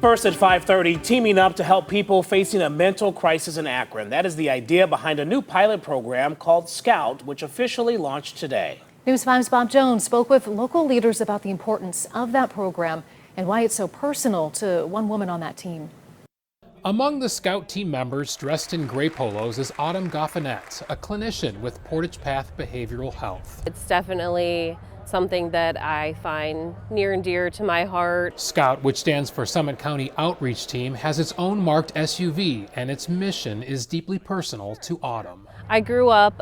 First at 5:30, teaming up to help people facing a mental crisis in Akron. That is the idea behind a new pilot program called Scout, which officially launched today. News 5's Bob Jones spoke with local leaders about the importance of that program and why it's so personal to one woman on that team. Among the Scout team members dressed in gray polos is Autumn Goffinette, a clinician with Portage Path Behavioral Health. It's definitely something that I find near and dear to my heart. Scout, which stands for Summit County Outreach Team, has its own marked SUV, and its mission is deeply personal to Autumn. I grew up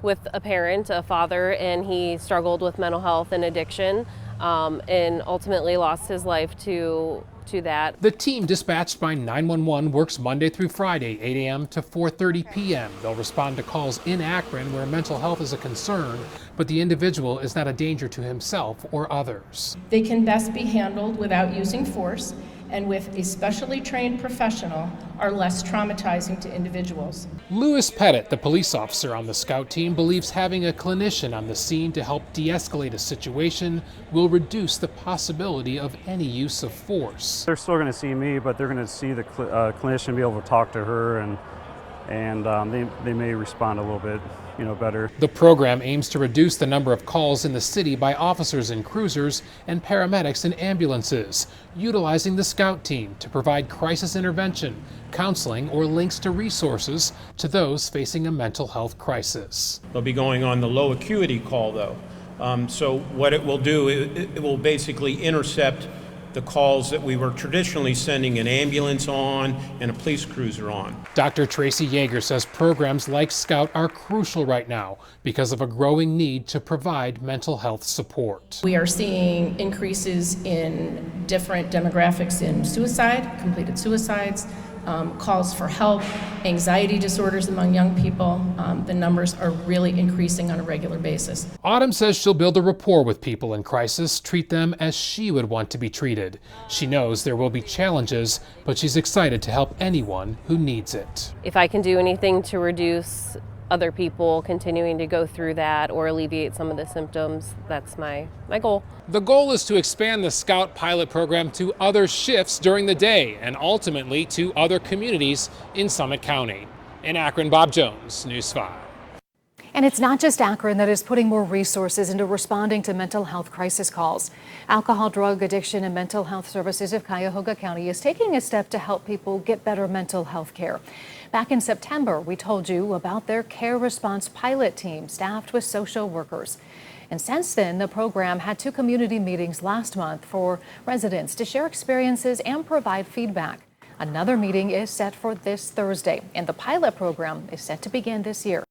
with a parent, a father, and he struggled with mental health and addiction, and ultimately lost his life to that. The team dispatched by 911 works Monday through Friday, 8 a.m. to 4:30 p.m. They'll respond to calls in Akron where mental health is a concern, but the individual is not a danger to himself or others. They can best be handled without using force, and with a specially trained professional are less traumatizing to individuals. Louis Pettit, the police officer on the Scout team, believes having a clinician on the scene to help de-escalate a situation will reduce the possibility of any use of force. They're still going to see me, but they're going to see the clinician be able to talk to her, and they may respond a little bit better. The program aims to reduce the number of calls in the city by officers in cruisers and paramedics in ambulances, utilizing the Scout team to provide crisis intervention, counseling, or links to resources to those facing a mental health crisis. They'll be going on the low acuity call though. So what it will do, it will basically intercept the calls that we were traditionally sending an ambulance on and a police cruiser on. Dr. Tracy Yeager says programs like Scout are crucial right now because of a growing need to provide mental health support. We are seeing increases in different demographics in suicide, completed suicides, calls for help, anxiety disorders among young people. The numbers are really increasing on a regular basis. Autumn says she'll build a rapport with people in crisis, treat them as she would want to be treated. She knows there will be challenges, but she's excited to help anyone who needs it. If I can do anything to reduce other people continuing to go through that or alleviate some of the symptoms, that's my goal. The goal is to expand the Scout pilot program to other shifts during the day and ultimately to other communities in Summit County. In Akron, Bob Jones, News 5. And it's not just Akron that is putting more resources into responding to mental health crisis calls. Alcohol, drug addiction, and mental health services of Cuyahoga County is taking a step to help people get better mental health care. Back in September, we told you about their care response pilot team staffed with social workers. And since then, the program had 2 community meetings last month for residents to share experiences and provide feedback. Another meeting is set for this Thursday, and the pilot program is set to begin this year.